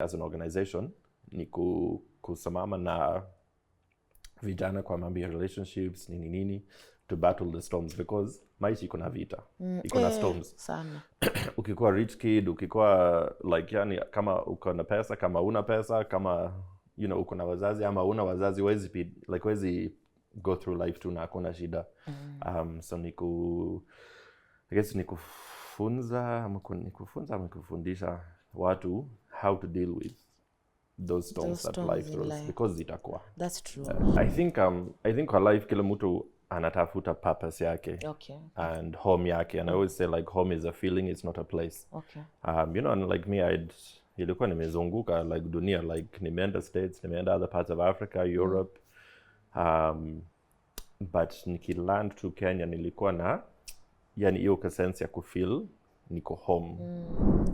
as an organization ni kusimama na vijana kwa mambo ya relationships nini to battle the storms, because maisha iko na vita, iko na storms sana. Ukikuwa rich kid, ukikuwa like yani kama uko na pesa, kama una pesa, kama uko na wazazi ama una wazazi, wezi go through life tu na hakuna shida. So I guess nikufunza kufundisha watu how to deal with those storms that life throws, because zitakuwa. That's true. I think kwa life kila mtu anatafuta purpose yake. Okay. And home yake. And I always say like home is a feeling, it's not a place. Okay. And like me, ilikuwa nimezunguka like dunia, like nimeenda States, nimeenda other parts of Africa, Europe. But nikiland to Kenya nilikuwa na yani hiyo sense ya kufeel niko home.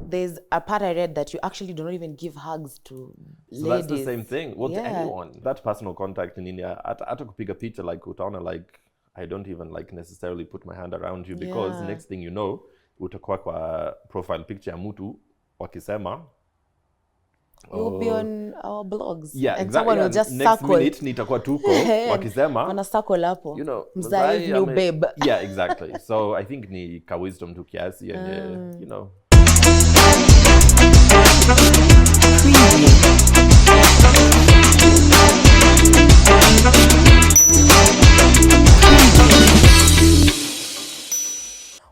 There's a part I read that you actually do not even give hugs to ladies. So that's the same thing. Well, to anyone. That personal contact in India, hata kupiga picha like utaona like I don't even like necessarily put my hand around you, because next thing you know utakuwa kwa profile picture ya mtu wakisema you'll be on our blogs. Yeah, and exactly. Someone will just next circle. minute nitakuwa tuko wakisema wana circle hapo. Mzai new babe. Yeah, exactly. So I think ni ka wisdom tu kiasi and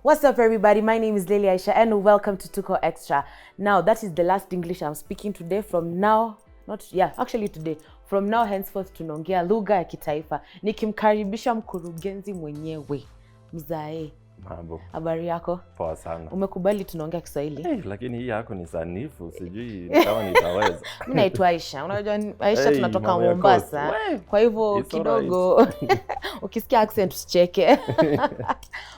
What's up, everybody? My name is Lily Aisha and welcome to Tuko Extra. Now, that is the last English I'm speaking today. From now henceforth tunaongea lugha ya kitaifa. Nikimkaribisha mkurugenzi mwenyewe, Mzae. Mambo. Habari yako? Poa sana. Umekubali tunaongea Kiswahili? Lakini hii yako ni sanifu, sijui kama nitaweza. Mimi naitwa Aisha. Unajua Aisha tunatoka Mombasa. Kwa hivyo kidogo ukisikia accent usicheke.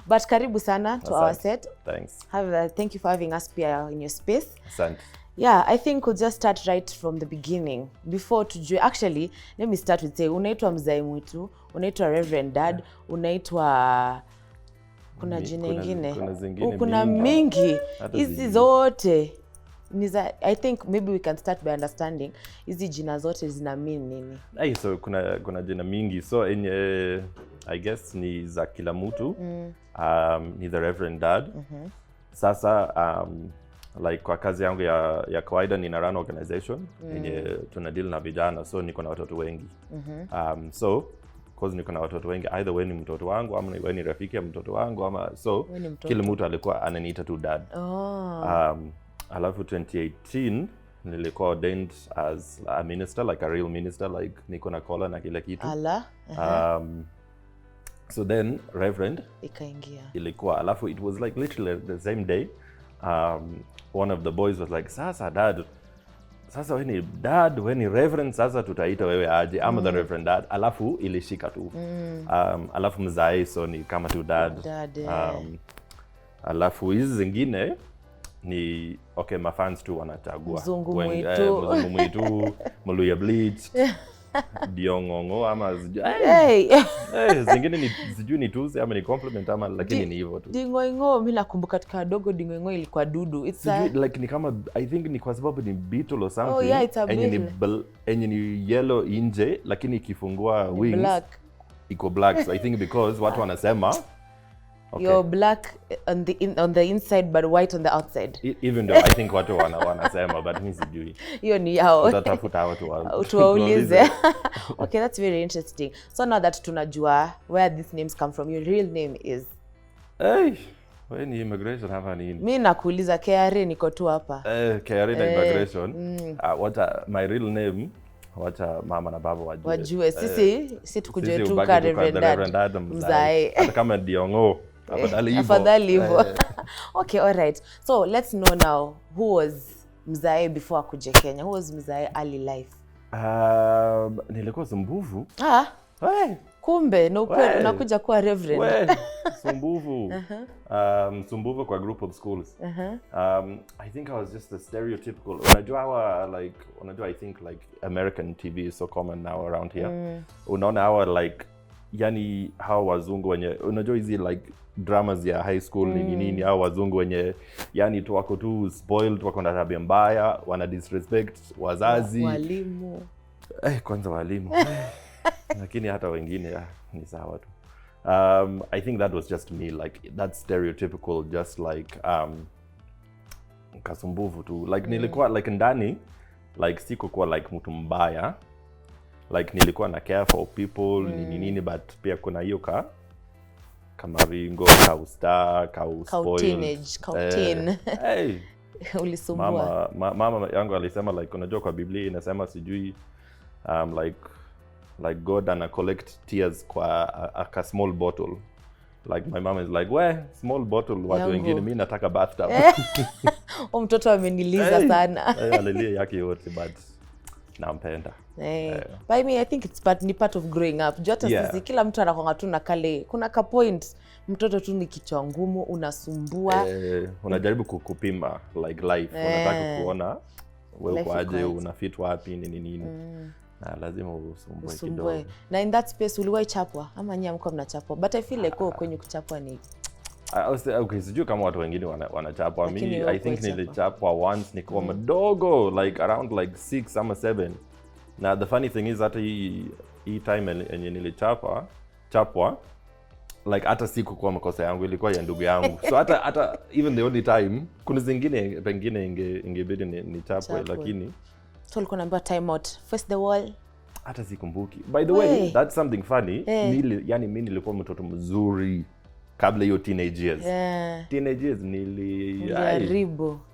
But karibu sana to our set. Thanks. Thank you for having us here in your space. Asante. Yeah, I think we'll just start right from the beginning. Before tujue, actually, let me start with say, unaitwa Mzae Mwitu, unaitwa Reverend Dad, unaitwa kuna jina ingine. Kuna mingi. Hizi zote. I think maybe we can start by understanding hizi jina zote zina mean nini. So kuna jina mingi. So I guess ni za kila mtu. Ni the Reverend Dad. Sasa like kwa kazi yangu ya kawaida nina run organization yenye tunadeal na vijana, so niko na watoto wengi. So cause niko na watoto wengi, either wewe ni mtoto wangu ama wewe ni rafiki ya mtoto wangu ama so kila mtu alikuwa ananiita tu dad. Alafu 2018 nilikuwa ordained as a minister, like a real minister, like niko na collar na kila kitu. So then Reverend ikaingia. Ilikuwa alafu it was like literally the same day. One of the boys was like, sasa dad, sasa wewe ni dad, wewe ni Reverend, sasa tutaita wewe aje? I'm the Reverend Dad. Alafu ilishika tu. Alafu Mzae, so ni kama tu dad. Alafu hizi zingine ni okay, mafans tu wanachagua. Mzungu Mwitu, Mluya Bleached, Diongongo ama zingine ni sijui ni tusi ama ni compliment ama lakini ni hivyo tu. Dingoingo, mimi nakumbuka katika dogo Dingoingo ilikuwa dudu. It's like ni kama I think ni kwa sababu ni beetle or something. Oh yeah, it's a enye ni yellow nje lakini ikifungua wings black. Iko black. So I think because watu wanasema okay, you're black on the inside but white on the outside. Even though I think watu wanasema but mimi sijui. Hiyo ni yao. Tutatafuta watu tuwaulize. Okay, that's very interesting. So now that tunajua where these names come from, your real name is? Wewe ni immigration hapa nini? Mimi nakuuliza KRA, niko tu hapa. KRA na immigration. My real name wacha mama na baba wajue. Sisi tukuje tu ka Reverend Dad Mzae. Hata kama Diongo. Afadhali hivyo. Okay, all right. So let's know now, who was Mzae before akuje Kenya? Who was Mzae early life? Nilikuwa sumbufu. Kumbe na unakuja kuwa Reverend. Sumbufu. Sumbufu kwa group of schools. I think I was just a stereotypical. Unajua I think like American TV is so common now around here. Unaona our like yani hao wazungu wenye unajua hizi like dramas ya high school nini hao wazungu wenye yani tu wako tu spoiled, wako na tabia mbaya, wana disrespect wazazi, walimu. Kwanza walimu. Lakini hata wengine ni sawa tu. I think that was just me, like that stereotypical, just like kasumbufu tu, like nilikuwa like ndani, like sikuwa like mtu mbaya, like nilikuwa na care for people nini, but pia kuna hiyo kama ringo, ka teenage, teen. Hey, ulisumbua. Mama yangu alisema like unajua kwa Biblia inasema sijui like God ana collect tears kwa a small bottle. Like my mom is like, "We, small bottle watu wengine, mimi nataka bathtub." Mtoto ameniliza sana. Alilia yake yote, but nampenda. By me I think it's part of growing up. Jota sisi kila mtu anakuanga tu na kale. Kuna ka point mtoto tu ni kichwa ngumu, unasumbua. Unajaribu kukupima like life. Unataka kuona wewe kwaje, una fit wapi nini. Na lazima usumbue kidogo. Na in that space uliwahi chapwa ama nyinyi mko mnachapwa? But I feel like kwenye kuchapwa ni okay, sijui kama watu wengine wanachapwa. I think nilichapwa once nikiwa mdogo, like around like 6 ama 7. Na the funny thing is hata hii time yenye nilichapwa like hata siku kwa makosa yangu, ilikuwa ya ndugu yangu. So hata even the only time kuna zingine pengine ingebidi nichapwe, lakini so ulikuwa unaambiwa time out, face the wall. Hata sikumbuki. By the way, that's something funny. Mimi nilikuwa mtoto mzuri kabla hiyo teenage years. Teenage years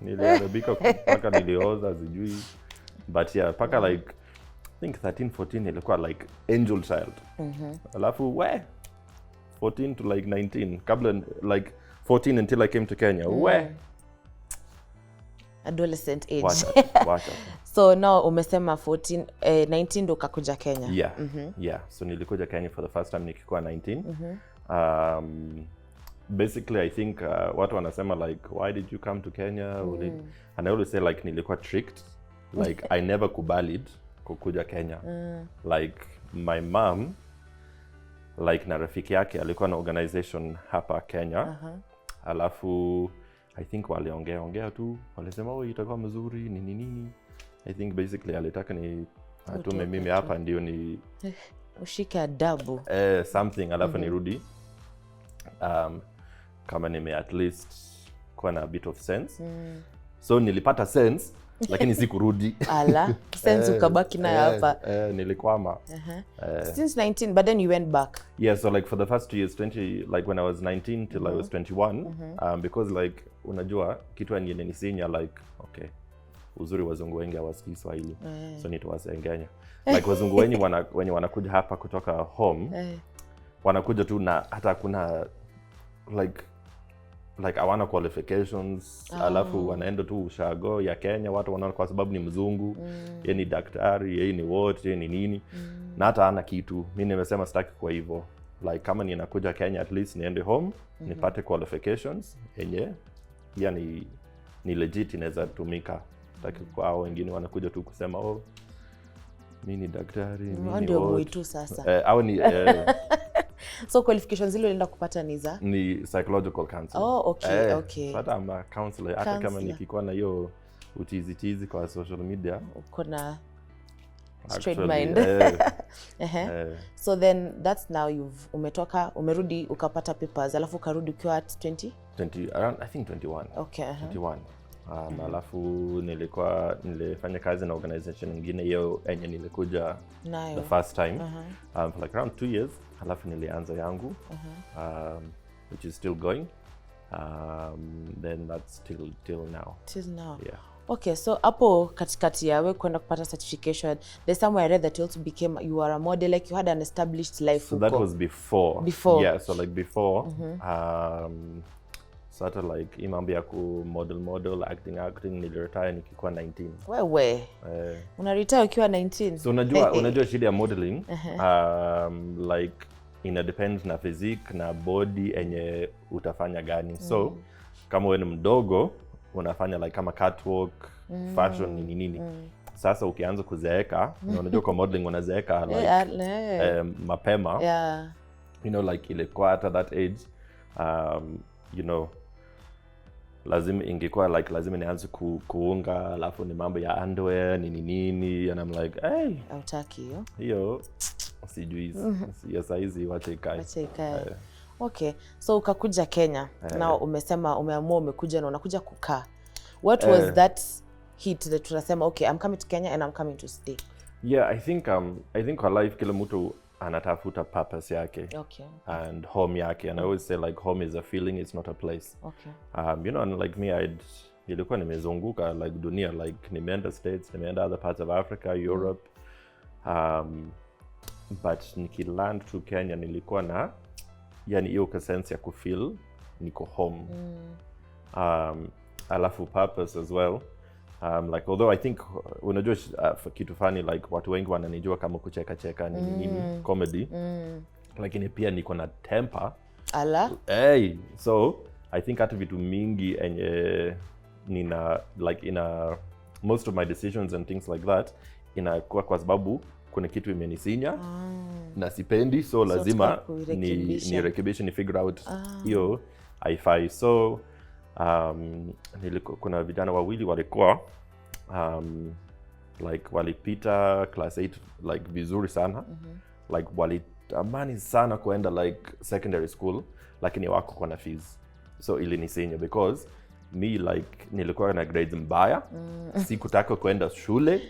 niliharibika mpaka nilioza sijui. But yeah, paka like I think 13 14 ilikuwa like angel child. Alafu 14 to like 19, kabla like 14 until I came to Kenya. Adolescent age. Wacha. So now umesema 14 19 ndo kakuja Kenya. Yeah. So nilikuja Kenya for the first time nikikuwa 19. Basically I think watu wanasema like, why did you come to Kenya? And I always say like nilikuwa tricked. Like I never kubalied kukuja Kenya. Like my mom, like na rafiki yake alikuwa na organization hapa Kenya. Alafu I think waliongea tu, walisema itakuwa mzuri nini. I think basically alitaka ni atume mimi hapa ndio ni ushike adabu something, alafu nirudi kama nime at least kuwa na a bit of sense. So nilipata sense lakini sikurudi. Sense ukabaki nayo hapa. Nilikwama. Since 19, but then you went back. Yeah, so like for the first 2 years, 20, like when I was 19 till I was 21, because like unajua kitu nyingine ni senior, like okay, uzuri wazungu wengi hawasikii Swahili, so nitawasengenya. Like wazungu wenye wanakuja hapa kutoka home, wanakuja tu na hata kuna like hawana qualifications, alafu wanaenda tu ushago ya Kenya, watu wanaona kwa sababu ni mzungu, yeye ni daktari, yeye ni what, yeye ni nini, na hata hana kitu. Mimi nimesema sitaki kwa hivyo. Like kama ninakuja Kenya, at least niende home, nipate qualifications yenye yani ni legit, inaweza tumika. Sitaki kwa hao wengine wanakuja tu kusema mimi ni daktari, mimi ni ndio mwitu sasa. Au ni so qualifications zile unaenda kupata ni psychological counselor. Okay. Hata ama counselor, hata kama nikikuwa na hiyo utizi kwa social media, uko na straight mind. So then that's now umetoka, umerudi ukapata papers, alafu ukarudi ukiwa at 20 around I think 21. Okay. 21. Alafu nilifanya kazi na organization nyingine hiyo yenye nilikuja the first time for like around 2 years. Alafu nilianza yangu which is still going. Then that's till now. Yeah. Okay, so hapo katikati ya wewe kwenda kupata certification, there's somewhere I read that you also you are a model, like you had an established life. So that was before. Yeah, so like before sort of like imambi ya ku model acting niliretire nikikuwa 19. Wewe una retire ukiwa 19? So unajua shida ya modeling like ina depend na physique na body enye utafanya gani. So kama wewe ni mdogo unafanya like kama catwalk, fashion nini. Sasa ukianza kuzeeka, unajua kwa modeling unazeeka like mapema. you know, like ilikuwa at that age, you know, lazima ingekuwa like lazima nianze kuunga, alafu ni mambo ya underwear nini, and I'm like, hey, hautaki hiyo sijui ya saizi wacha ikae. Okay, so ukakuja Kenya. Now umesema umeamua umekuja na unakuja kukaa. What was that hit that tunasema okay, I'm coming to Kenya and I'm coming to stay? Yeah, I think kwa life kila mtu anatafuta purpose yake. Okay. And home yake. And I always say like home is a feeling, it's not a place. Okay. You know, and like me, nilikuwa nimezunguka like dunia, like nimeenda States, nimeenda other parts of Africa, Europe. But nikiland to Kenya nilikuwa na yani hiyo sense ya kufeel niko home. Alafu purpose as well. Like although I think unajua kitu funny like watu wengi wananijua kama kucheka nini comedy. Lakini pia niko na temper. Ala. Hey, so I think hata vitu mingi nina like most of my decisions and things like that inakuwa kwa sababu kuna kitu imenisinya na sipendi, so lazima nirekebishe, ni figure out hiyo haifai. So kuna vijana wawili walikuwa like walipita class 8 like vizuri sana. Like walitamani sana kuenda like secondary school, lakini wako kwa na fees, so ilinisinya because me like nilikuwa na grades mbaya. Sikutaka kuenda shule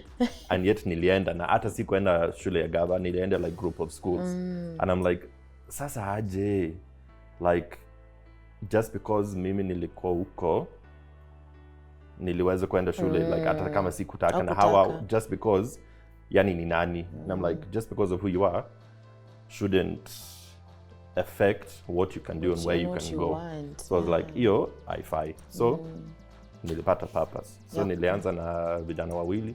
and yet nilienda, na hata sikuenda shule ya gava, nilienda like group of schools. And I'm like, sasa aje, like just because mimi nilikuwa huko niliweza kuenda shule like hata kama sikutaka, na hawa just because yani ni nani. And I'm like, just because of who you are shouldn't affect what you can do and where you can go. So I was like, hiyo haifai. So nilipata purpose. So nilianza na vijana wawili.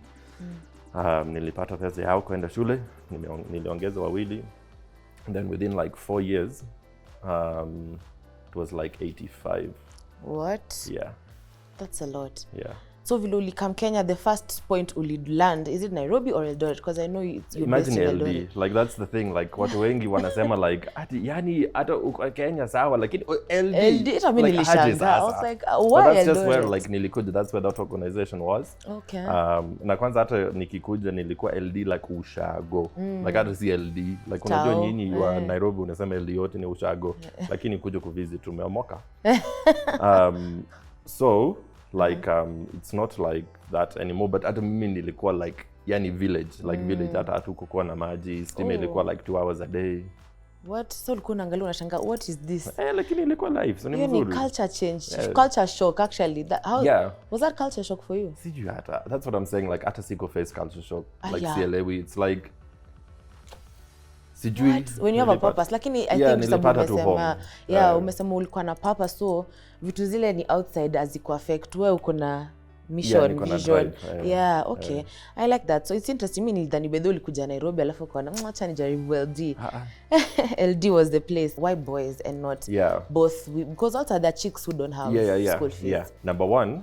Nilipata pesa yao kwenda shule, niliongeza wawili. And then within like 4 years, it was like 85. What? Yeah. That's a lot. Yeah. So vile ulikam Kenya, the first point ulid land, is it Nairobi or Eldoret? Because I know you're based in Eldoret. LD. Like that's the thing, like watu wengi wanasema like ati yani hata uko Kenya sawa, lakini LD hata mimi nilishangaa. I was like, why that's Eldoret? just where like nilikuja, that's where that organization was. Okay. Na kwanza hata nikikuja nilikuwa LD like ushago. Like hata si LD. Like unajua nyinyi wa Nairobi unasema LD yote ni ushago. Lakini kuja kuvisit tumeomoka. So like it's not like that anymore, but hata mimi nilikuwa like yani village, like village hata hatukuwa na maji, stima ilikuwa like 2 hours a day. What? So ulikuwa unaangalia unashangaa what is this? Lakini ilikuwa live, so ni mzuri. Ni culture change, culture shock actually. Was that culture shock for you? Sijui hata, that's what I'm saying, like hata siko face culture shock, like CLA, it's like sijui when you have a purpose, lakini I think umesema umesema ulikuwa na purpose, so vitu zile ni outside azikuaffect wewe, uko na mission, vision. Okay. I like that. So it's interesting. Mimi nilidhani bedho ulikuja Nairobi alafu kwa acha nijaribu LD. LD was the place. Why boys and not both? Because also the chicks who don't have school fees. Yeah. Number one,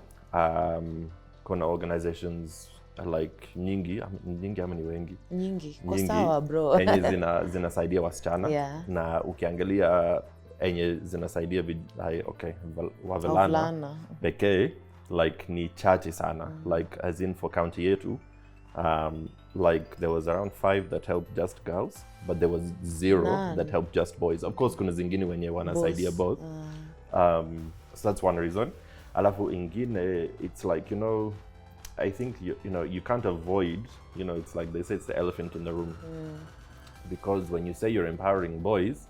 kuna organizations like nyingi ama ni wengi? Nyingi. Kwa sawa bro. Enye zinasaidia wasichana. Na ukiangalia enye zinasaidia wavulana pekee like ni chache sana. Like as in for county yetu, like there was around 5 that helped just girls, but there was 0 that helped just boys. Of course kuna zingine wenye wanasaidia both. So that's one reason. Alafu ingine, it's like, you know, I think you can't avoid, it's like they say it's the elephant in the room. Because when you say you're empowering boys,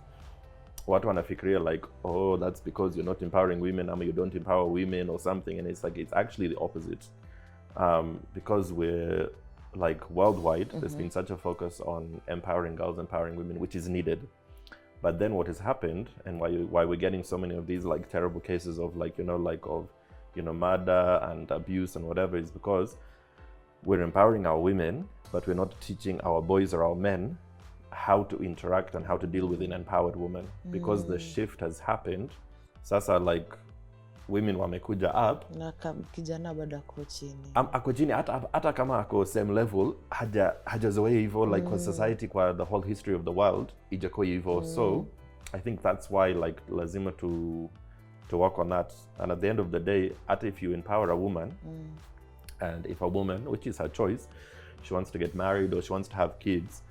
watu wanafikiria like, oh, that's because you're not empowering women, or you don't empower women or something, and it's like it's actually the opposite. Because we're like worldwide, there's been such a focus on empowering girls, empowering women, which is needed. But then what has happened, and why we're getting so many of these like terrible cases of like murder and abuse and whatever, is because we're empowering our women, but we're not teaching our boys or our men how to interact and how to deal with an empowered woman. Because the shift has happened. Sasa like women wamekuja up na kijana bado ako chini. Ako chini hata kama ako same level, hajazoea hivyo like kwa society, kwa the whole history of the world ijakuwa hivyo. So I think that's why like lazima to work on that. And at the end of the day, at if you empower a woman, and if a woman, which is her choice, she wants to get married or she wants to have kids,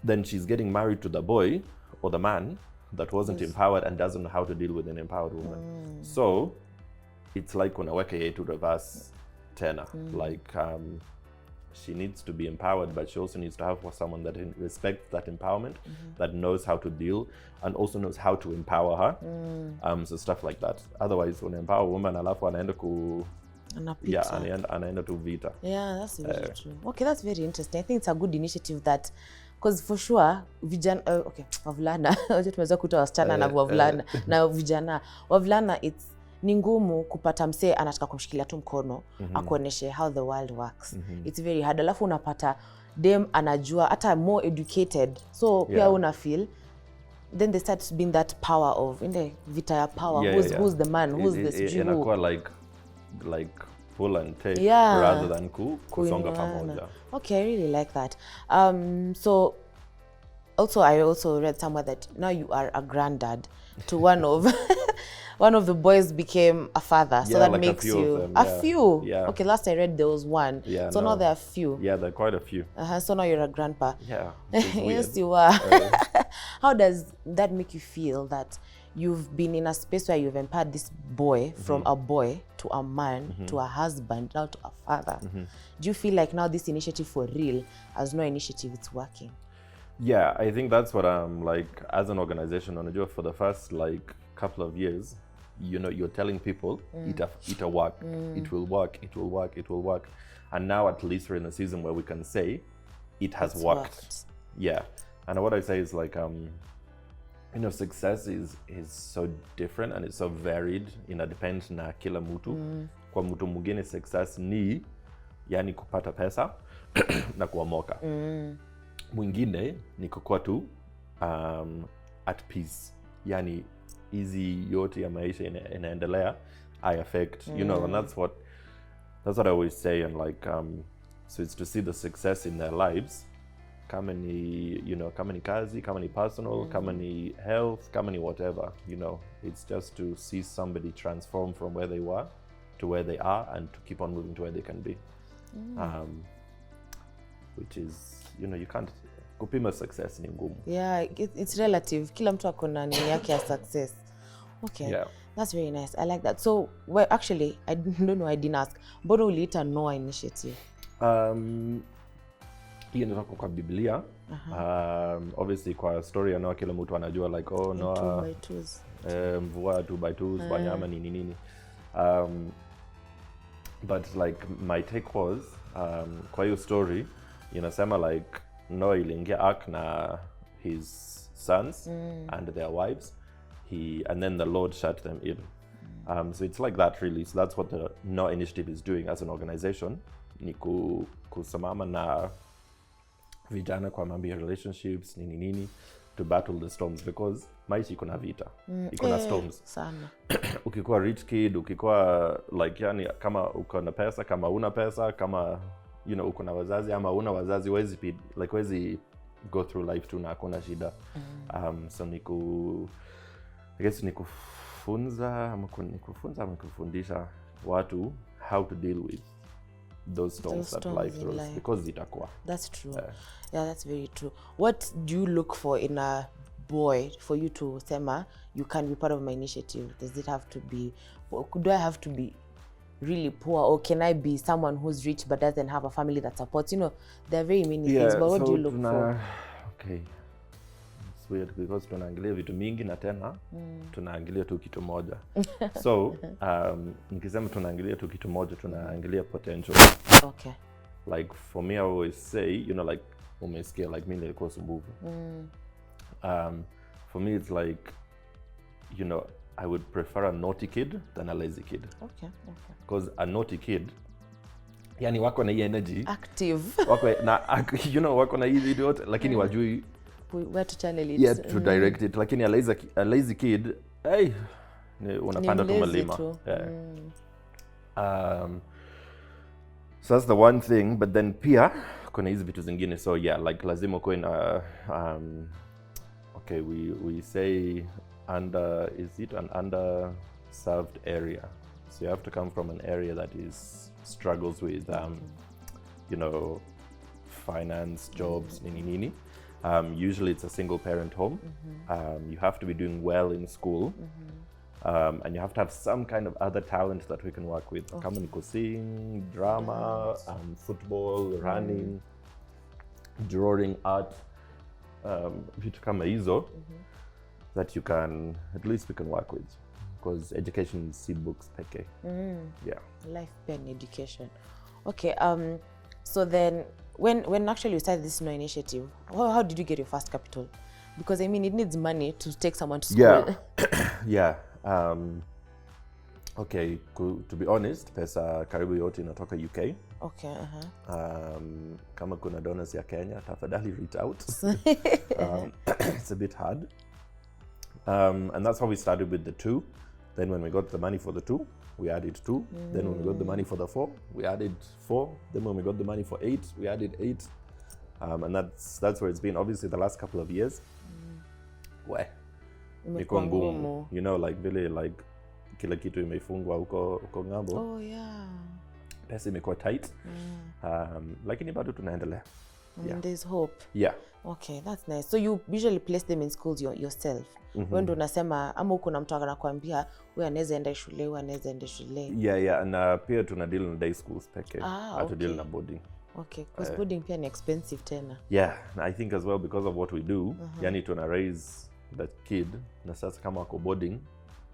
then she's getting married to the boy or the man that wasn't empowered and doesn't know how to deal with an empowered woman. So it's like unaweka yeye to reverse tena. Like she needs to be empowered, but she also needs to have someone that respects that empowerment, that knows how to deal and also knows how to empower her. So stuff like that. Otherwise, when empower woman, alafu anaenda anaenda to vita. Yeah, that's very true. Okay, that's very interesting. I think it's a good initiative that, because for sure vijana wavulana tumeweza kuta wasichana na wavulana na vijana wavulana, ni ngumu kupata msee anataka kumshikilia tu mkono akuoneshe how the world works. It's very hard. Alafu unapata dem anajua hata more educated, so pia una feel then they start being that power of in vita ya power. Who's the man, who's this Jew, inakuwa like pull and take rather than kusonga pamoja. Okay, I really like that. So also I also read somewhere that now you are a granddad to one of the boys became a father, so that like makes a few. Yeah. Okay, last I read there was one. Yeah, so now there are a few. Yeah, there are quite a few. So now you're a grandpa. Yeah. Yes, you are. How does that make you feel that you've been in a space where you've empowered this boy from a boy to a man to a husband, now to a father? Do you feel like now this initiative for real, as no initiative, it's working? Yeah, I think that's what I'm like as an organization. Unajua, for the first like couple of years, you know, you're telling people it'll work, it will work, it will work, it will work, and now at least we're in a season where we can say it has worked. Yeah, and what I say is like you know, success is so different and it's so varied. Depends na kila mtu. Kwa mtu mwingine success ni yani kupata pesa na kuomoka. Mwingine ni kukuwa tu at peace. Yani easy yote ya maisha inaendelea I affect, you know, and that's what I always say. And like so it's to see the success in their lives, kama ni, you know, kama ni kazi, kama ni personal, kama ni health, kama ni whatever, you know, it's just to see somebody transform from where they were to where they are and to keep on moving to where they can be. Which is, you know, you can't kupima success ni ngumu. Yeah, it's relative. Kila mtu akona nini yake ya success. Okay. Yeah. That's very nice. I like that. So, well, actually, I don't know, I didn't ask. Mbona uliita Noah Initiative? Hiyo inatoka kwa Biblia. Obviously kwa story ya Noah kila mtu anajua like Noah 2x2. Mvua 2x2, wanyama nini. But like my take was kwa hiyo story inasema like Noah iliingia ark na his sons and their wives. And then the Lord shut them in. So it's like that really. So that's what the Noah Initiative is doing as an organization. Ni kusimama na vijana kwa mambo ya relationships nini to battle the storms, because maisha iko na vita, iko na storms sana. Ukikuwa rich kid, ukikuwa like yani kama uko na pesa, kama una pesa, kama you know uko na wazazi ama una wazazi, wezi go through life tu na hakuna shida. So I guess ni kufunza ama kufundisha watu how to deal with those storms that life throws, because zitakuwa. That's true. Yeah, that's very true. What do you look for in a boy for you to sema you can be part of my initiative? Does it have to be, do I have to be really poor, or can I be someone who's rich but doesn't have a family that supports? You know, there are very many things, but what do you look for? Okay. It's weird because tunaangalia vitu mingi na tena tunaangalia tu kitu moja. So, nikisema tunaangalia tu kitu moja, tunaangalia potential. Okay. Like for me, I always say, you know, like umesikia like mimi nilikuwa sumbufu. For me it's like, you know, I would prefer a naughty kid than a lazy kid. Okay. Because a naughty kid, yani wako na hii energy active, wako na you know wako na hii idiot, lakini wajui where to channel it, to direct it. Lakini a lazy kid, hey, unapanda tu malima. So that's the one thing, but then pia kuna hizi vitu zingine. So yeah, like lazima kuwe na okay, we say is it an underserved area? So you have to come from an area that struggles with you know, finance, jobs, nini. Usually it's a single parent home. You have to be doing well in school. And you have to have some kind of other talent that we can work with. Kama ni sing, drama, football, running, drawing, art, vitu kama hizo that you can, at least we can work with. Because education is books peke. Yeah. Life pen education. Okay, so then when actually you started this initiative, how did you get your first capital? Because I mean, it needs money to take someone to school. Yeah. Okay, to be honest, pesa karibu yote inatoka UK. Okay, Kama kuna donors ya Kenya, tafadhali reach out. It's a bit hard. And that's how we started with the 2. Then when we got the money for the 2, we added 2. Then when we got the money for the 4, we added 4. Then when we got the money for 8, we added 8. And that's where it's been. Obviously, the last couple of years, imekuwa ngumu. You know, like vile like kila kitu imefungwa huko ngambo. Oh yeah. Pesa imekuwa tight. Lakini bado tunaendelea. There's hope. Yeah. Okay, that's nice. So you usually place them in schools yourself. Wewe ndo unasema ama uko na mtu anakuambia wewe anaweza enda shule, wewe anaweza enda shule. Yeah, and pia tuna deal na day schools peke. Okay. Deal na boarding. Okay, because boarding pia ni expensive tena. Yeah, I think as well because of what we do, yani tuna raise the kid na sasa kama wako boarding,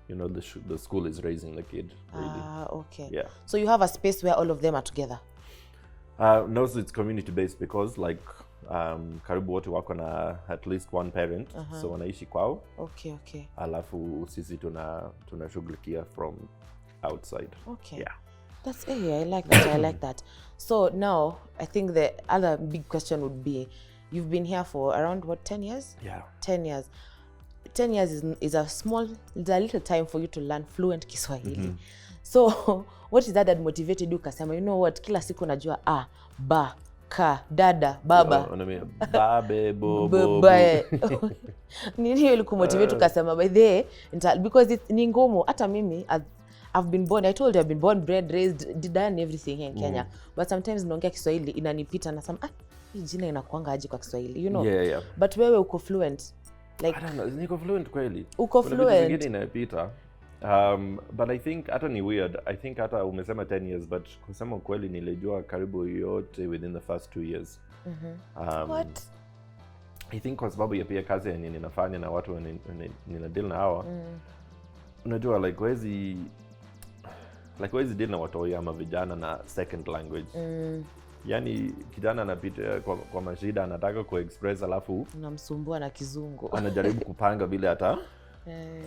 you know, the school is raising the kid really. Okay. Yeah. So you have a space where all of them are together? No, so it's community based because like karibu wote wako na at least one parent, so wanaishi kwao. Okay. Alafu sisi tunashughulikia from outside. Okay. Yeah. That's I like that. I like that. So now I think the other big question would be, you've been here for around 10 years? Yeah. 10 years. 10 years is a little time for you to learn fluent Kiswahili. So what is that motivated you kasema, you know what, kila siku najua ba, ka, dada, baba. Babe, bobo. Nini hiyo ilikumotivate ukasema by the because it's ni ngumu. Hata mimi I've been born, I told you I've been born, bred, raised, done everything here in Kenya. But sometimes naongea Kiswahili inanipita na some hii jina inakuanga aje kwa Kiswahili, you know. Yeah. But wewe uko fluent. Like I don't know, niko fluent kweli. Uko fluent. Kuna inapita. But I think hata ni weird. I think hata umesema 10 years, but kusema kweli nilijua karibu yote within the first 2 years. What? I think kwa sababu ya pia kazi yenye ninafanya na watu nina deal na hawa. Unajua like wezi deal na watoi ama vijana na second language. Yani kijana anapita kwa mashida anataka kuexpress alafu unamsumbua na Kizungu. Anajaribu kupanga bila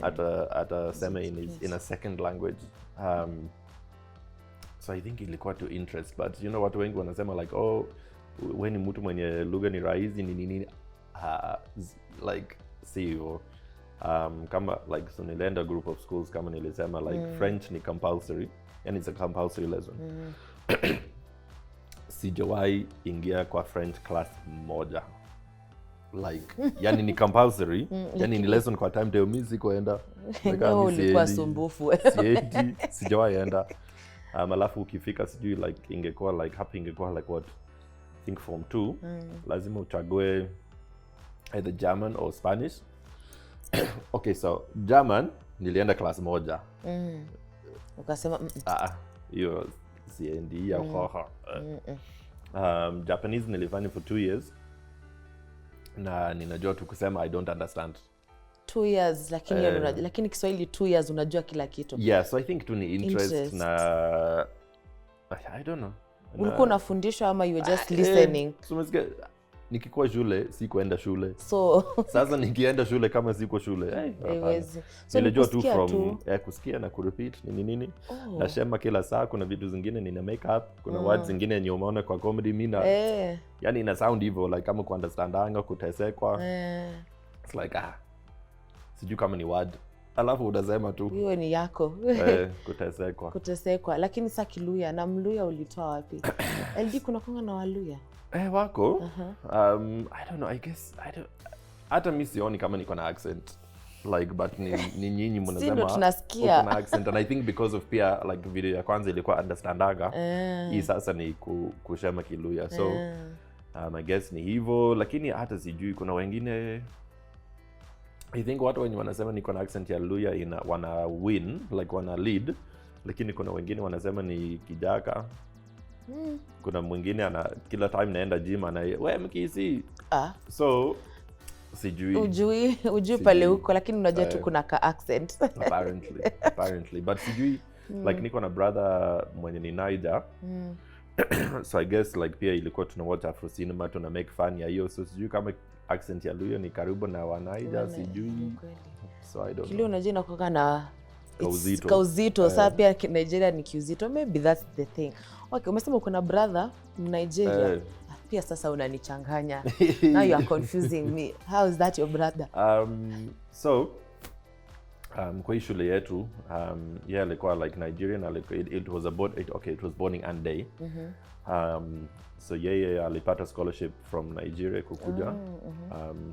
hata sema in a second language. So I think ilikuwa to interest, but you know watu wengi wanasema like wewe ni mtu mwenye lugha ni rahisi nini like sio kama like so nilienda group of schools kama nilisema like French ni compulsory, yani it's a compulsory lesson. Sijawahi ingia kwa French class moja. Like yani ni compulsory, yani ni lesson kwa time mimi sikoenda. Ulikuwa sumbufu. Sijawahi enda. Alafu ukifika sijui like ingekuwa like happy ingekuwa like what I think form 2 lazima uchague either German or Spanish. Okay, so German nilienda class moja. Ukasema hiyo siendi ya khoha. Japanese nilifanya for 2 years. Na ninajua tu kusema I don't understand. 2 years lakini Kiswahili 2 years unajua kila kitu. Yeah, so I think tu ni interest na I don't know. Ulikuwa unafundishwa ama you were just listening? So nikikuwa shule sikuenda shule. So sasa nikienda shule kama siko shule so nilijua tu from kusikia na kurepeat nini. Nasema kila saa kuna vitu zingine nina make up, kuna words zingine yenye umeona kwa comedy mina. Yani ina sound hivyo like kama ku understandanga kutesekwa. It's like sijui kama ni word. Alafu unasema tu hiyo ni yako. Kutesekwa. Lakini sasa Kiluya na Mluya ulitoa wapi? LD kuna konga na Waluya? Wako. I don't know, I guess hata mimi sioni kama niko na accent like, but ni nyinyi mnasema ndo tunasikia. uko na accent, and I think because of pia like video ya kwanza ilikuwa understandaga hii sasa ni kushema Kiluya, so I guess ni hivyo, lakini hata sijui kuna wengine I think watu wenye wanasema niko na accent ya Luya wana win like wana lead, lakini kuna wengine wanasema ni Kijaka. Kuna mwingine kila time naenda gym we Mkisi. So sijui ujui pale huko, lakini unajua tu kuna ka accent apparently but sijui like niko na brother mwenye ni Niger. So I guess like pia ilikuwa tuna watch Afro cinema, tuna make fun ya hiyo, so sijui kama accent ya Luya ni karibu na wa Niger, sijui. So I don't know. Unajua inakuwa na kauzito. Sasa pia Nigeria ni kiuzito, maybe that's the thing. Okay, umesema uko na brother Nigeria. Pia sasa unanichanganya. Now you are confusing me. How is that your brother? So kwa hii shule yetu alikuwa like Nigerian, it was boarding and day. So yeye alipata scholarship from Nigeria kukuja.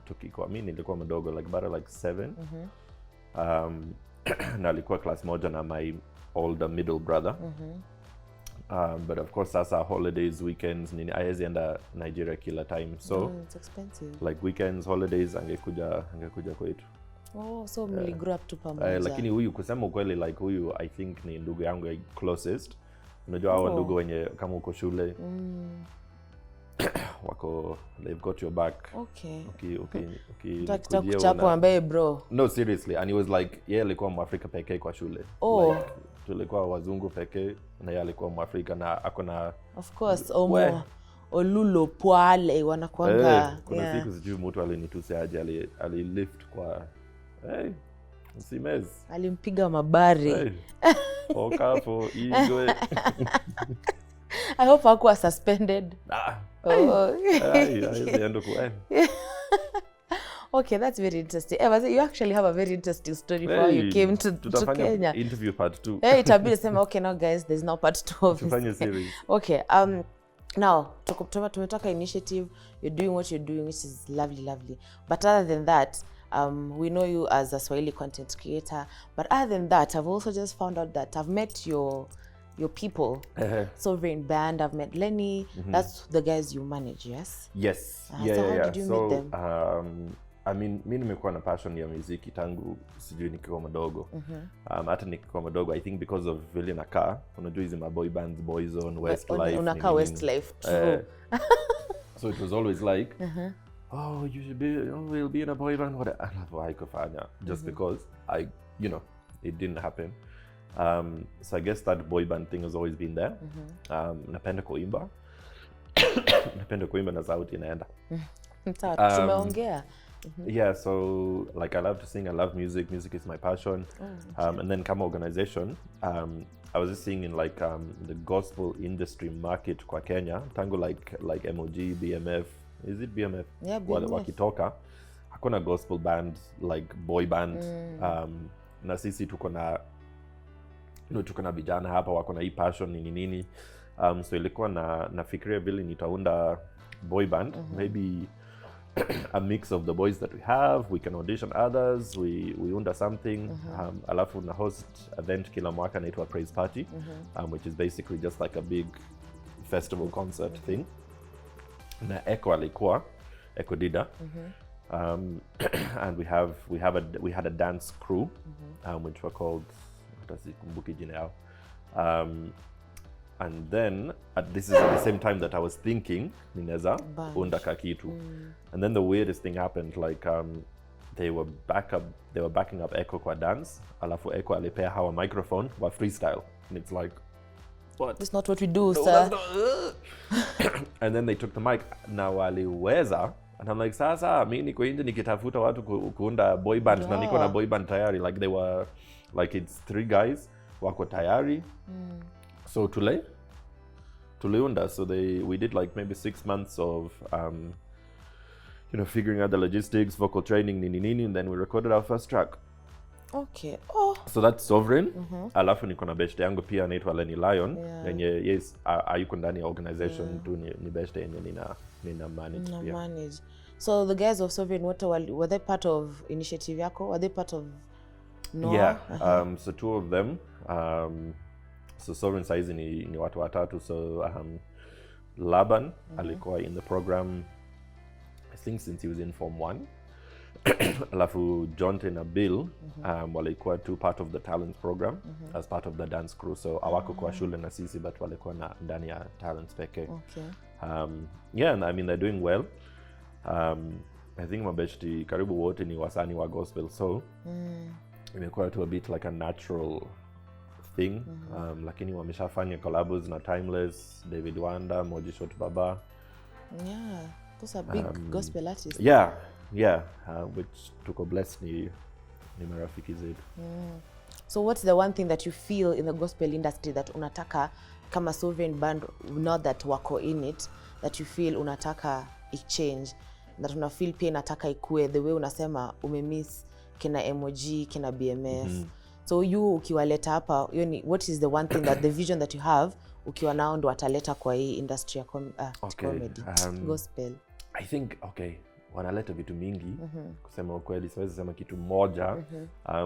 Tukikuwa mimi nilikuwa mdogo like bara like 7. Na alikuwa class moja na my older middle brother. But of course sasa holidays, weekends nini haezi enda Nigeria kila time, so it's expensive. Like weekends, holidays angekuja kwetu. So mli grow up tu pamoja. Lakini huyu kusema ukweli like huyu I think ni ndugu yangu closest. Unajua hao ndugu wenye kama uko shule wako, they've got your back. Okay. Kuchapwa ambaye bro. No, seriously, and he was like alikuwa Mwafrika pekee kwa shule. Like, tulikuwa wazungu pekee na yeye alikuwa Mwafrika na ako na of course Olulo Pwale wanakuanga. Kuna siku sijui mtu alinitusi aje, alilift kwa Msimez. Alimpiga mabari. Okafo igwe. I hope hakuwa suspended. Okay, that's very interesting. You actually have a very interesting story for how you came to Kenya. Interview part 2. Itabidi sema okay now guys, there's no part 2 of this series. Okay, now tumetoka initiative, you're doing what you're doing, which is lovely. But other than that, we know you as a Swahili content creator, but other than that, I've also just found out that I've met your people. Sovereign Band, I've met Lenny. That's the guys you manage, yes? Yes. So how did you meet them? I mean, mimi nimekuwa na passion ya muziki tangu sijui nikiwa mdogo. Hata nikiwa mdogo, I think because of vile nakaa, unajua hizi boy bands, Boyzone, Westlife. Unakaa Westlife, true. So it was always like, you should we'll be in a boy band. Haikufanya just because it didn't happen. So I guess that boy band thing has always been there. Napenda kuimba. Napenda kuimba na sauti inaenda. Tumeongea. Yeah, so like I love to sing, I love music. Music is my passion. And then kama organization, I was just seeing in like the gospel industry market kwa Kenya, tangu like MOG, BMF. Is it BMF? Yeah, BMF. Wakitoka, hakuna gospel band like boy band. Na sisi tuko na vijana hapa wako na hii passion nini. So ilikuwa nafikiria vile nitaunda boy band, maybe a mix of the boys that we have, we can audition others, we unda something. Alafu na host event kila mwaka inaitwa Praise Party, which is basically just like a big festival concert thing. Na Echo Dida. And we had a dance crew, which were called and then this is at the same time that I was thinking ninaweza unda kakitu. And then the weirdest thing happened, like they were backing up Echo kwa dance, alafu Echo alipea hawa microphone wa freestyle, and it's like, what? That's not what we do, sir. And then they took the mic na waliweza, and I'm like, sasa mimi niko nje nikitafuta watu kuunda boy band, na niko na boy band tayari, like they were like, it's 3 guys wako tayari. So tuliunda, so we did like maybe 6 months of figuring out the logistics, vocal training, nini, and then we recorded our first track. Okay. So that's Sovereign. Alafu niko na beshte yangu pia anaitwa Lenny Lion, yenye yes ayuko ndani ya organization tu, ni beshte yenye nina manage Na pia. manage. So the guys of Sovereign Water, were they part of initiative yako? Were they part of Noah? Yeah, so 2 of them. So Sovereign saizi ni watu watatu. So Laban alikuwa in the program, I think since he was in Form 1. Alafu Jonte na Bill walikuwa tu part of the talent program as part of the dance crew. So awako kwa shule na sisi, but walikuwa ndani ya talents pekee. Okay. Yeah, and I mean they're doing well. I think mabeshti karibu wote ni wasanii wa gospel, so imekuwa tu a bit like a natural thing. Lakini wameshafanya collabs na Timeless, David Wanda, Moji Shot Baba. Yeah, those are big gospel artists. Yeah, which tuko blessed ni marafiki zetu. So what's the one thing that you feel in the gospel industry that unataka kama Sovereign band, not that wako in it, that you feel unataka change, that una feel pia inataka ikue the way unasema umemiss kina MOG, kina BMF. So you ukiwaleta hapa, what is the one thing that the vision that you have ukiwa nao ndo wataleta kwa hii industry ya comedy, gospel? I think wanaleta vitu mingi. Kusema ukweli siwezi sema kitu moja.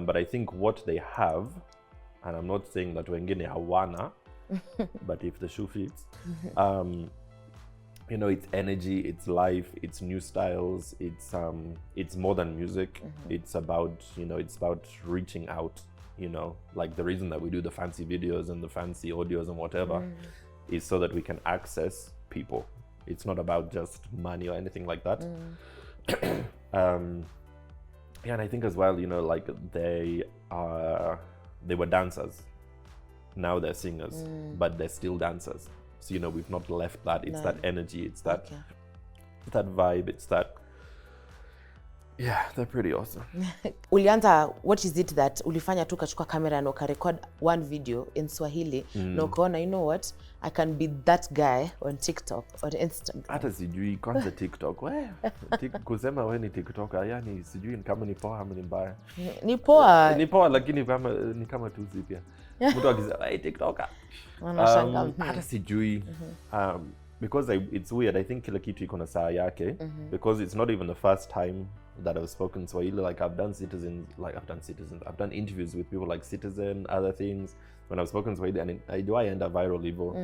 But I think what they have, and I'm not saying that wengine hawana, but if the shoe fits, it's energy, it's life, it's new styles, it's more than music. It's about, it's about reaching out, like the reason that we do the fancy videos and the fancy audios and whatever is so that we can access people. It's not about just money or anything like that. Yeah, and I think as well, like they were dancers. Now they're singers, but they're still dancers. So, we've not left that. It's that energy, it's that that vibe, it's that. Yeah, they're pretty awesome. Ulianza, what is it that ulifanya tu kachukua kamera na ukarecord one video in Swahili na ukaona, you know what, I can be that guy on TikTok or Instagram? Hata sijui kwanza TikTok. Kusema wewe ni TikToker, yani sijui kama ni poa ama ni mbaya. Ni poa. Ni poa, lakini ni kama tu pia. Mtu akisema hey TikToker. Wanashangaa. Hata sijui. Because it's weird. I think kila kitu iko na saa yake. Because it's not even the first time that I've spoken Swahili. Like I've done interviews with people like Citizen, other things. When I've spoken Swahili, and I end up viral level.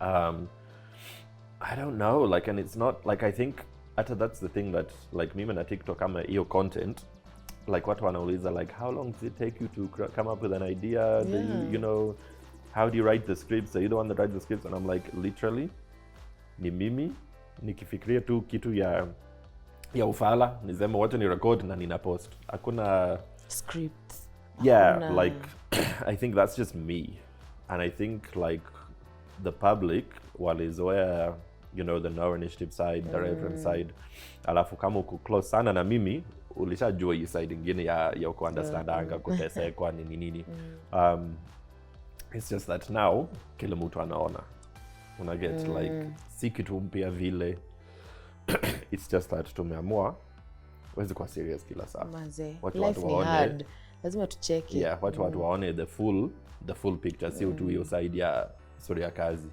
I don't know. Like, and it's not like, I think that's the thing that like mimi na TikTok ama hiyo content. Like watu wanauliza like, how long does it take you to come up with an idea? Do you, how do you write the scripts? Are you the one that writes the scripts? And I'm like, literally, ni mimi nikifikiria tu kitu ya ufala, nisema wacha ni record na nina post. Hakuna scripts. Yeah, like I think that's just me. And I think like the public walizoea, the No Initiative side, the Reverend side. Alafu kama uko close sana na mimi, ulishajua hii side ingine ya kuunderstandanga, kutesekwa nini. It's just that now kila mtu anaona. Una get like si kitu mpya vile. It's just that tumeamua wezi kwa serious kila saa. Life ni hard. Lazima tucheke. Yeah, watu waone the full picture, si tu hiyo side ya story ya kazi.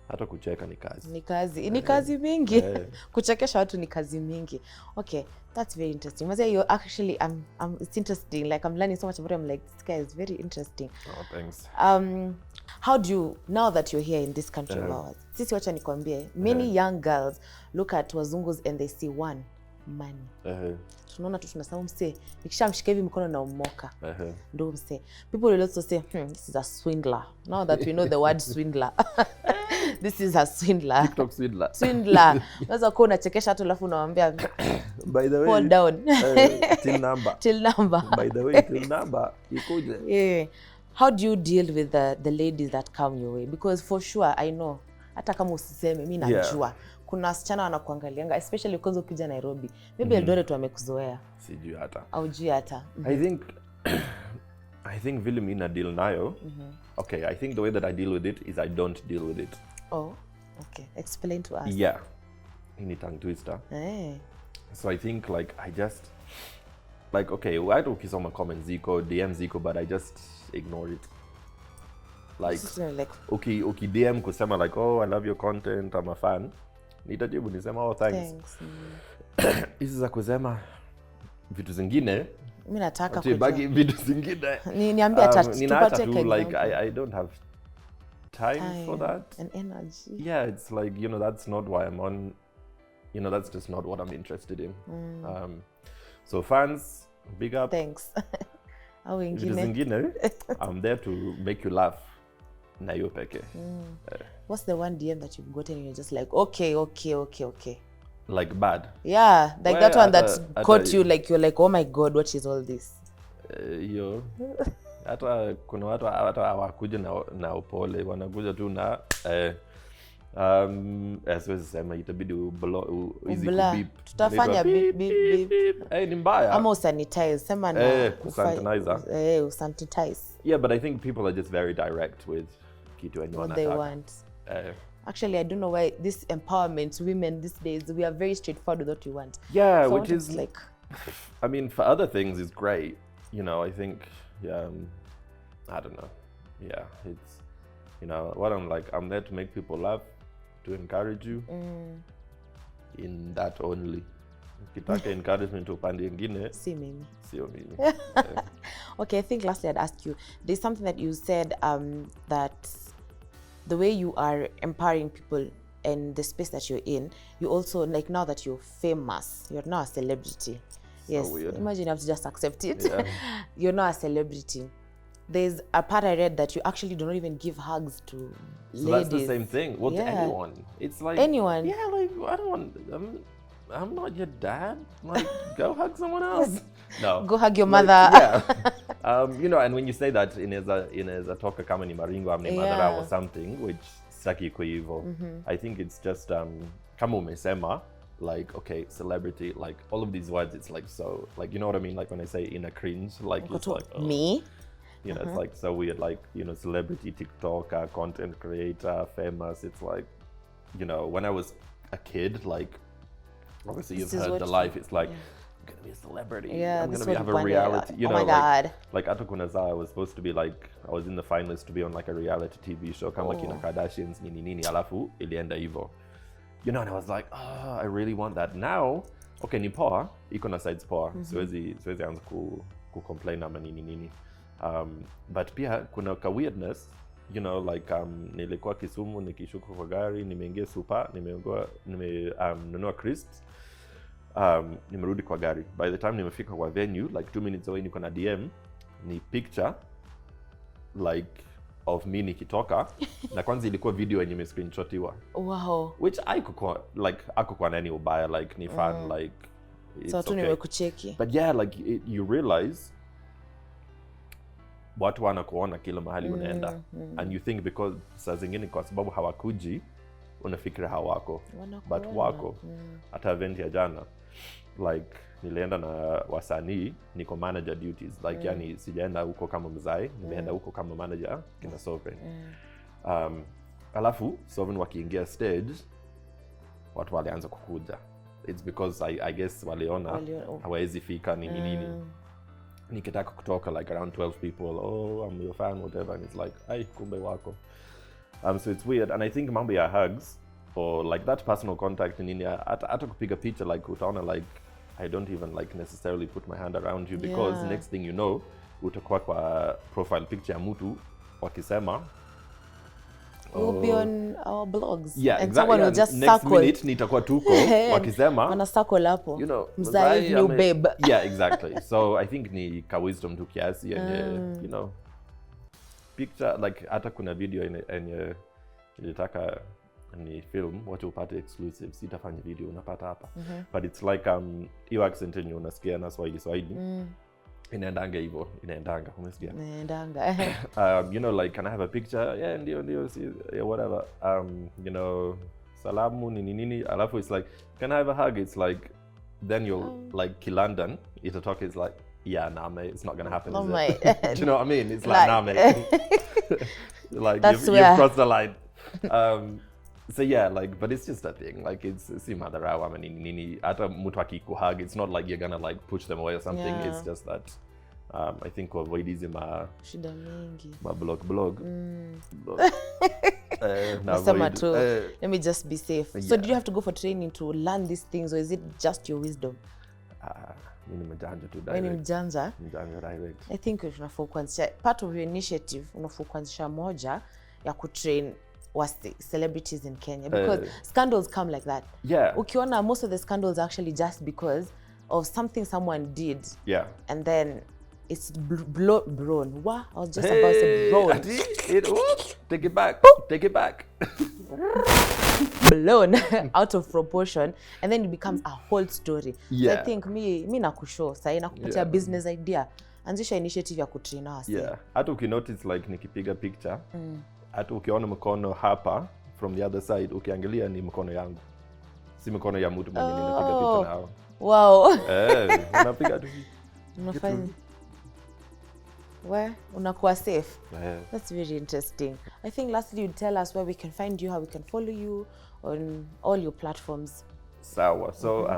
Hata kucheka ni kazi. Ni kazi mingi. Kuchekesha watu ni kazi mingi. Okay, that's very interesting. Mazee, you actually it's interesting. Like I'm learning so much about it. I'm like, this guy is very interesting. Oh, thanks. How do you, now that you're here in this country of ours, sisi wacha nikwambie, many young girls look at wazungus and they see one, money. Tunaona tu tunasema mse, nikishamshika hivi mkono na umoka. Ndo mse. People will also say, this is a swindler. Now that we know the word swindler. This is a swindler. TikTok swindler. Swindler. Unaweza kuwa unachekesha watu alafu unamwambia, by the way, hold down. Till number. Till number. By the way, till number. Ikuje. Yeah. How do you deal with the ladies that come your way? Because for sure, I know, hata kama usiseme, mimi najua. Kuna wasichana wanakuangalianga, especially because ukija Nairobi. Maybe Eldoret wamekuzoea. Sijui hata. Aujui hata. I think vile mimi na deal nayo. Okay, I think the way that I deal with it is I don't deal with it. Oh, okay. Explain to us. Yeah. Ini tongue twister. So I think like I just like, okay, why do ukisoma comments ziko, DM ziko, but I just ignore it. Like, okay, DM kusema like, oh, I love your content, I'm a fan. nitajibu nisema oh thanks. Hizi za kusema vitu zingine mimi nataka kujua bagi vitu zingine niambie tupate like I don't have time for that and energy. Yeah, it's like, you know, that's not why I'm on, you know, that's just not what I'm interested in. So fans, big up. Thanks. Au vitu zingine I'm there to make you laugh na hiyo peke. What's the one DM that you've gotten and you're just like okay like bad? Yeah, like that one that caught you, like you're like, oh my god, what is all this? Yo hata kuna watu hata hawakuja na upole, wanakuja tu na siwezi sema, itabidi easy beep. Tutafanya beep. Ni mbaya. Ama usanitize, sema na sanitizer. Usanitize. Yeah, but I think people are just very direct with kitu yenye what they want. Actually, I don't know why this empowerment women these days, we are very straightforward with what we want. Yeah, so which is like, I mean, for other things it's great. You know, I think, I don't know. Yeah, it's, you know, what I'm like, I'm there to make people laugh, to encourage you. In that only. Ukitaka encouragement upande ingine, sio mimi. Okay, I think lastly I'd ask you, there's something that you said that the way you are empowering people and the space that you're in, you also, like, now that you're famous, you're now a celebrity. Yes, weird. Imagine you have to just accept it. Yeah. You're now a celebrity. There's a part I read that you actually do not even give hugs to ladies. That's the same thing. Well, to anyone. It's like anyone. Yeah, like I don't want. I'm not your dad. Like, go hug someone else. No. Go hug your like, mother. Yeah. You know, and when you say that inaweza toka kama ni maringo amni madhara or something, which sitaki iko hivyo. I think it's just kama umesema, like, okay, celebrity, like all of these words, it's like so, like, you know what I mean? Like when I say in a cringe, like it's like me. You know, it's like so weird, like, you know, celebrity, TikToker, content creator, famous. It's like, you know, when I was a kid, like, obviously you've heard the life. It's like, I'm gonna be a celebrity. Yeah, I'm gonna have a reality. You know, oh my God. Like Atokunaza, I was supposed to be like, I was in the finalists to be on like a reality TV show, kama kina Kardashians, nini, alafu ilienda hivyo. You know, and I was like, oh, I really want that. Now, okay, ni poa, iko na sides poa. Siwezi anza ku-complain ama nini. But pia kuna ka weirdness, you know, like nilikuwa Kisumu nikishuka kwa gari, nimeingia super, nimenunua crisps, nimerudi kwa gari. By the time nimefika kwa venue, like 2 minutes away, niko na DM ni picture like of me nikitoka na kwanza ilikuwa video yenye nimescreenshotiwa. Wow. Which akukwa nani ubaya, like ni fun, like it's so tu nimekucheki. But yeah, like you realize watu wanakuona kila mahali unaenda. And you think because saa zingine kwa sababu hawakuji unafikira hawako, but wako. Hata event ya jana, like nilienda na wasanii, niko manager duties, like yani sijaenda huko kama mzai, nimeenda huko kama manager kina Sovereign. Alafu Sovereign wakiingia stage, watu walianza kukuja. It's because I guess waliona hawezi fika nini. Nikitaka kutoka like around 12 people, oh, I'm your fan, whatever, and it's like, ay, kumbe wako. So it's weird, and I think mambo ya hugs or like that personal contact nini, hata kupiga picha, like utaona, like I don't even like necessarily put my hand around you because next thing you know utakuwa kwa profile picture ya mtu wakisema we'll be on our blogs. Yeah, and exactly. Someone will just next circle. Minute nitakuwa tuko wakisema wana circle hapo, you know, Mzai new babe. Yeah, exactly. So I think ni ka wisdom tu kiasi yenye, you know, picture, like hata kuna video yenye nilitaka ni film watu upate exclusive, sitafanya video unapata hapa. But it's like hiyo accent yenye unasikia na Swahili inaendanga hivyo, umesikia? You know, like, can I have a picture? Yeah, ndio yeah, whatever. You know, salamu nini, alafu it's like, can I have a hug? It's like, then you'll like Kilandan, itatoka, it's like, yeah, nah, mate, it's not gonna happen. Oh is my. Do you know what I mean? It's like, nah, mate. Like, you've crossed the line. So yeah, like, but it's just a thing. Like, it's si madharau ama nini. Hata mtu akikuhug, it's not like you're gonna like push them away or something. It's just that I think to avoid hizi shida mingi blog. Nasema tu, let me just be safe. Yeah. So did you have to go for training to learn these things, or is it just your wisdom? Mimi mjanja tu Wewe ni direct. mjanja? Mjanja direct. I think unafaa kuanzisha part of your initiative, unafaa kuanzisha moja ya kutrain celebrities in Kenya, because scandals come like that. Yeah. Ukiona most of the scandals are actually just because of something someone did. Yeah. And then it's blown. What? I was just about to say blown. Take it back. Take it back. Blown out of proportion, and then it becomes a whole story. Yeah. So I think me nakushow sahi nakupatia business idea, anzisha initiative ya kutrain wasi. Yeah. Hata ukinotice like nikipiga picture, hata ukiona mkono hapa from the other side, ukiangalia ni mkono yangu, si mkono ya mtu mwenye ninapiga picha nao. Wow. Unapiga tu. Unafanya where unakuwa safe. Yeah. That's very interesting. I think lastly you'd tell us where we can find you, how we can follow you on all your platforms. Sawa. So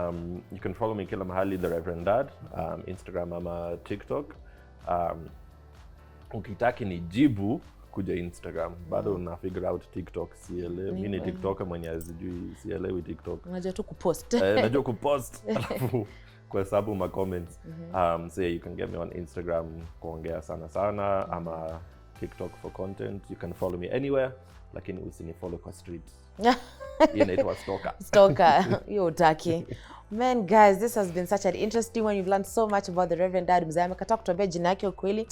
you can follow me kila mahali, The Reverend Dad, Instagram ama TikTok. Ukitaki ni jibu kuja Instagram. Bado na figure out TikTok, sielewi. Mimi ni TikToker mwenye azijui, sielewi TikTok. Unajua tu kupost. Najua kupost. Kwa sababu ma comments. So yeah, you can get me on Instagram kuongea sana ama TikTok for content. You can follow me anywhere, lakini usinifollow kwa street. Inaitwa stalker. Stalker, you utaki. Man, guys, this has been such an interesting one. You've learned so much about the Reverend Dad. Mzee amekataa kutuambia jina yake ukweli,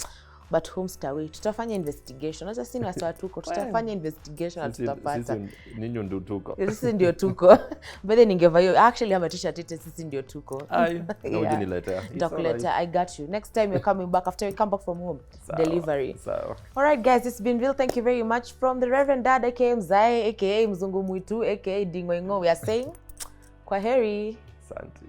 but homestay. Tutafanya investigation. Acha sisi watu watuko, tutafanya investigation na tutapata. Sisi ninyo ndio tuko. Sisi ndio tuko. But then ningeva hiyo actually ama t-shirt ite sisi ndio tuko. Ai, na ujiniletea. Nitakuletea. I got you. Next time you're coming back after you come back from home. Delivery. Sawa. All right, guys, it's been real. Thank you very much from the Reverend Dad, aka Mzai, aka Mzungu Mwitu, aka Dingwengo. We are saying kwaheri. Asante.